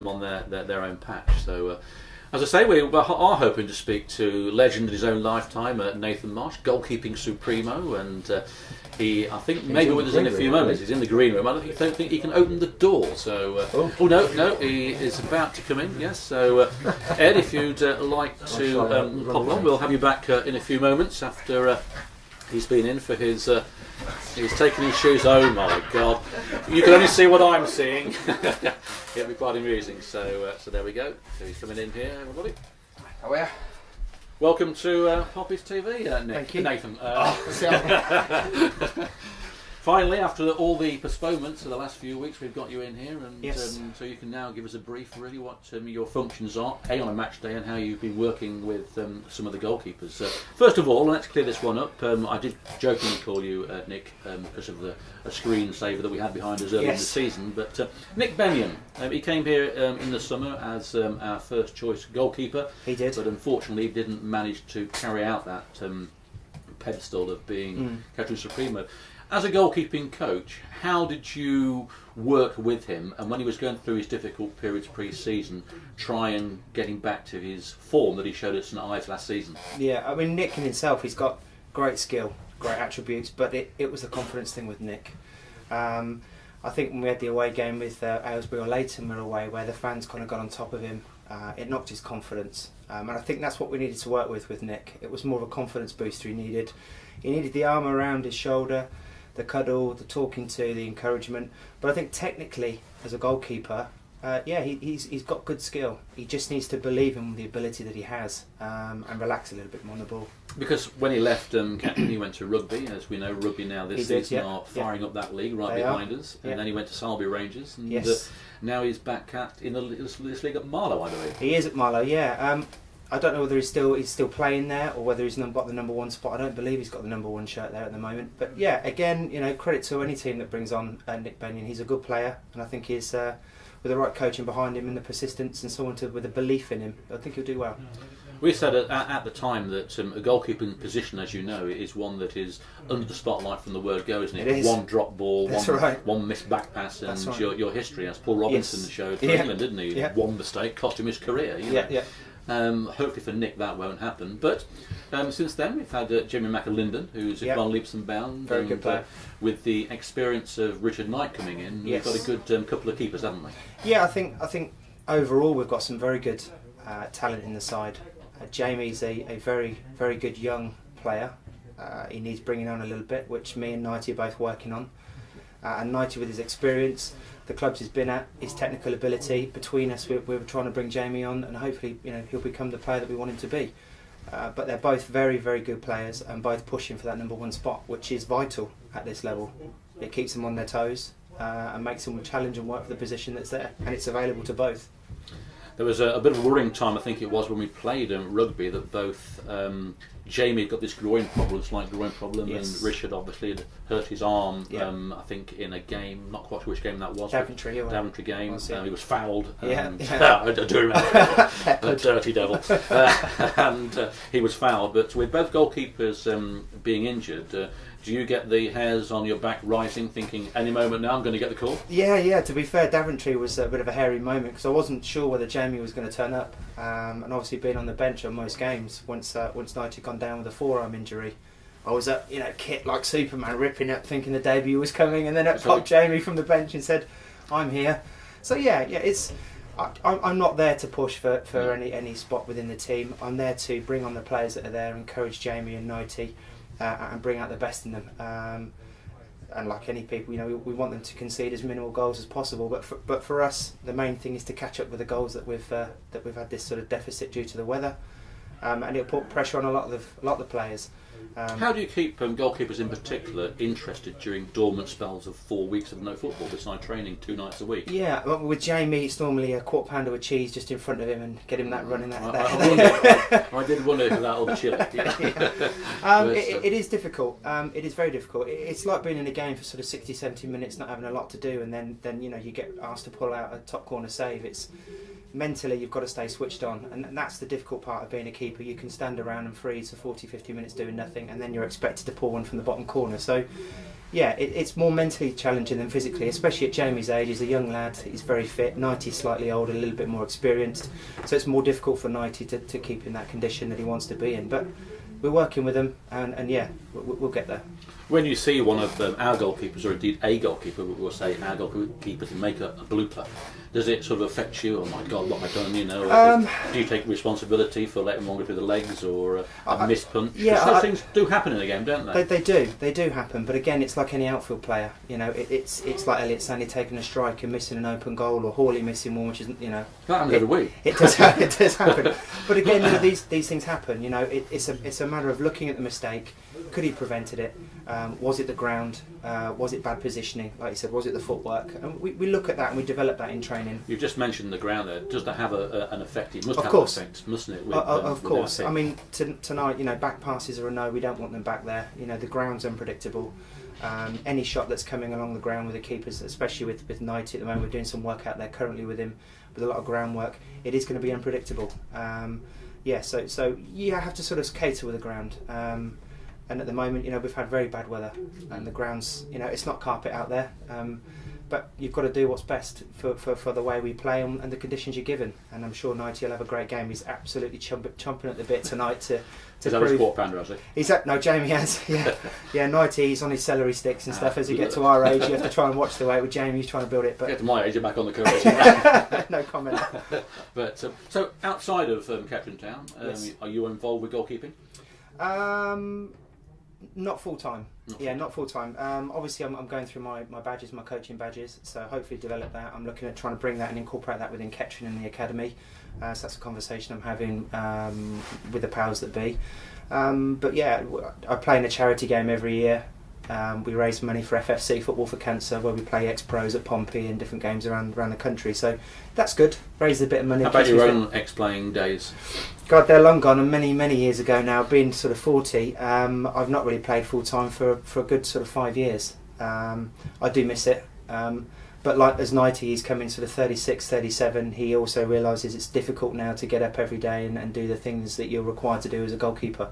on their own patch. So, as I say, we are hoping to speak to legend in his own lifetime, Nathan Marsh, goalkeeping supremo, and I think maybe with us in a few moments. He's in the green room. I don't think he can open the door. So, no, he is about to come in. Yes. So, Ed, if you'd like to pop on, we'll have you back in a few moments after he's been in for his. He's taken his shoes. Oh my God! You can only see what I'm seeing. It'll be quite amusing. So there we go. So he's coming in here, everybody. How are you? Welcome to Poppy's TV, Nick. Thank you. Nathan. Finally, after all the postponements of the last few weeks, we've got you in here, and yes. So you can now give us a brief, really, what your functions are, on a match day, and how you've been working with some of the goalkeepers. First of all, let's clear this one up. I did jokingly call you Nick because of a screensaver that we had behind us earlier in the season, but Nick Benyon, he came here in the summer as our first choice goalkeeper. He did. But unfortunately didn't manage to carry out that pedestal of being Captain Supremo. As a goalkeeping coach, how did you work with him, and when he was going through his difficult periods pre-season, try and get him back to his form that he showed at St Ives last season? Yeah, I mean, Nick in himself, he's got great skill, great attributes, but it was the confidence thing with Nick. I think when we had the away game with Aylesbury or Leighton were away, where the fans kind of got on top of him, it knocked his confidence. And I think that's what we needed to work with Nick. It was more of a confidence booster he needed. He needed the arm around his shoulder, the cuddle, the talking to, the encouragement. But I think technically, as a goalkeeper, he's got good skill. He just needs to believe in the ability that he has and relax a little bit more on the ball. Because when he left Captain, he went to rugby. As we know, rugby now this season are firing up that league right behind us. And then he went to Salby Rangers. And now he's back in this league at Marlow, I believe. He is at Marlow, yeah. I don't know whether he's still playing there or whether he's got the number one spot. I don't believe he's got the number one shirt there at the moment. But yeah, again, credit to any team that brings on Nick Benyon. He's a good player, and I think he's with the right coaching behind him and the persistence and so on, with a belief in him, I think he'll do well. We said at the time that a goalkeeping position, as you know, is one that is under the spotlight from the word go, isn't it? It is. One drop ball, right. one missed back pass, and right. your history, as Paul Robinson showed for England, didn't he? Yeah. One mistake cost him his career. Hopefully for Nick that won't happen. But since then we've had Jimmy McAlinden, who's gone leaps and bounds. Very good player. With the experience of Richard Knight coming in, we've got a good couple of keepers, haven't we? Yeah, I think overall we've got some very good talent in the side. Jamie's a very, very good young player. He needs bringing on a little bit, which me and Knighty are both working on. And Knighty, with his experience, the clubs he's been at, his technical ability, between us we're trying to bring Jamie on, and hopefully he'll become the player that we want him to be. But they're both very, very good players, and both pushing for that number one spot, which is vital at this level. It keeps them on their toes and makes them challenge and work for the position that's there, and it's available to both. There was a bit of a worrying time, I think it was, when we played rugby, that both Jamie had got this slight groin problem, and Richard obviously had hurt his arm, I think in a game, not quite sure which game that was. Daventry game. He was fouled. I do remember. A dirty devil. And he was fouled, but with both goalkeepers being injured, do you get the hairs on your back rising, thinking any moment now I'm going to get the call? Yeah. To be fair, Daventry was a bit of a hairy moment because I wasn't sure whether Jamie was going to turn up, and obviously being on the bench on most games. Once Knight had gone down with a forearm injury, I was up, kit like Superman, ripping up, thinking the debut was coming, and then up popped Jamie from the bench and said, "I'm here." So it's. I'm not there to push for any spot within the team. I'm there to bring on the players that are there, encourage Jamie and Knighty. And bring out the best in them. And like any people, we want them to concede as minimal goals as possible. But for us, the main thing is to catch up with the goals that we've had this sort of deficit due to the weather, and it'll put pressure on a lot of the players. How do you keep goalkeepers in particular interested during dormant spells of 4 weeks of no football, beside training 2 nights a week? Yeah, well, with Jamie, it's normally a quarter pounder with cheese just in front of him and get him that running. I did wonder if that old chili. It is difficult. It is very difficult. It's like being in a game for sort of 60, 70 minutes, not having a lot to do, and then you get asked to pull out a top corner save. It's mentally you've got to stay switched on, and that's the difficult part of being a keeper. You can stand around and freeze for 40, 50 minutes doing nothing, and then you're expected to pull one from the bottom corner. So it's more mentally challenging than physically, especially at Jamie's age. He's a young lad, he's very fit. Nighty's slightly older, a little bit more experienced, so it's more difficult for Nighty to keep in that condition that he wants to be in. But we're working with him, and we'll get there. When you see one of our goalkeepers, or indeed a goalkeeper, we'll say our goalkeeper, to make a blooper, does it sort of affect you? Oh my God, what have I done? You know, do you take responsibility for letting one go through the legs, or a missed punch? Yeah, those things do happen in a game, don't they? They do happen. But again, it's like any outfield player. You know, it's like Elliot Sandy taking a strike and missing an open goal, or Hawley missing one, which is, you know, that happens every week. It does happen. But again, you know, these things happen. You know, it's a matter of looking at the mistake. Could he have prevented it? Was it the ground? Was it bad positioning? Like you said, was it the footwork? And we look at that and we develop that in training. You've just mentioned the ground there. Does that have an effect? It must have an effect, mustn't it? Of course. I mean, tonight, you know, back passes are a no. We don't want them back there. You know, the ground's unpredictable. Any shot that's coming along the ground with the keepers, especially with Nighty at the moment, we're doing some work out there currently with him, with a lot of groundwork. It is going to be unpredictable. So you have to sort of cater with the ground. And at the moment, you know, we've had very bad weather, and the ground's, you know, it's not carpet out there. But you've got to do what's best for the way we play and the conditions you're given. And I'm sure Nighty will have a great game. He's absolutely chomping at the bit tonight to Is that a sport pounder, has he? No, Jamie has. Yeah, Nighty, he's on his celery sticks and stuff. As you get to our age, you have to try and watch the way with Jamie. He's trying to build it. But get to my age, you're back on the curve. No comment. But so outside of Captain Town, yes. Are you involved with goalkeeping? Not full time. Not full time. Obviously, I'm going through my badges, my coaching badges. So hopefully develop that. I'm looking at trying to bring that and incorporate that within Kettering and the academy. So that's a conversation I'm having with the powers that be. But yeah, I play in a charity game every year. We raise money for FFC, Football for Cancer, where we play ex-pros at Pompey and different games around the country. So that's good. Raise a bit of money. How about your own ex-playing days? God, they're long gone, and many years ago now. Being sort of 40, I've not really played full time for a good sort of 5 years. I do miss it. But like as Nighty, he's coming sort of 36, 37. He also realises it's difficult now to get up every day and do the things that you're required to do as a goalkeeper.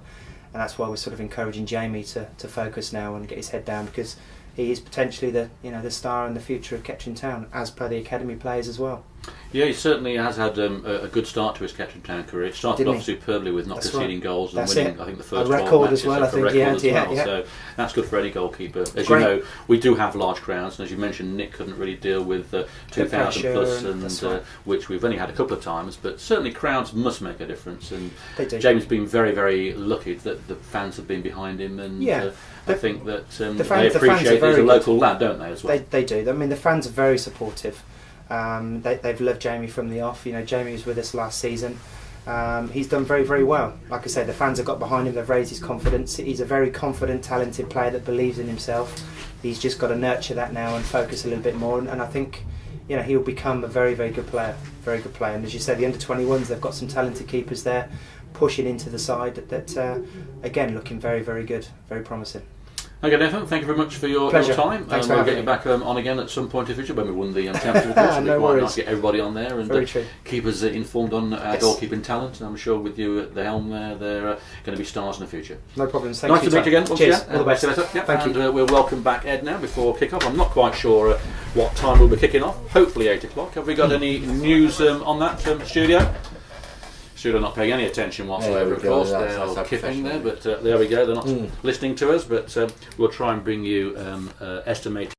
And that's why we're sort of encouraging Jamie to focus now and get his head down, because he is potentially the star and the future of Kettering Town, as per the academy players as well. Yeah, he certainly has had a good start to his Kettering Town career. It started off superbly with not conceding goals and winning, I think, the first 12 matches. As well, I think, yeah. So that's good for any goalkeeper. As you know, we do have large crowds, and as you mentioned, Nick couldn't really deal with 2,000 plus, and which we've only had a couple of times. But certainly crowds must make a difference, and James been very, very lucky that the fans have been behind him, and I think that they appreciate he's a local lad, don't they, as well? They do. I mean, the fans are very supportive. They've loved Jamie from the off. You know, Jamie was with us last season. He's done very, very well. Like I said, the fans have got behind him. They've raised his confidence. He's a very confident, talented player that believes in himself. He's just got to nurture that now and focus a little bit more. And I think, you know, he'll become a very, very good player. Very good player. And as you said, the under-21s, they've got some talented keepers there, pushing into the side. That again, looking very, very good, very promising. Okay, Nathan, thank you very much for your time. We'll get you back on again at some point in the future when we won the championship. Of course, no worries. Nice to get everybody on there and keep us informed on our goalkeeping talent. And I'm sure with you at the helm there, they're going to be stars in the future. No problem. Nice to meet you again. Cheers. All the best. Thank you. We'll welcome back Ed now before kick-off. I'm not quite sure what time we'll be kicking off. Hopefully 8 o'clock. Have we got any news on that studio? Studio not paying any attention whatsoever, of course. They're kipping there, but there we go. They're not listening to us, but we'll try and bring you estimated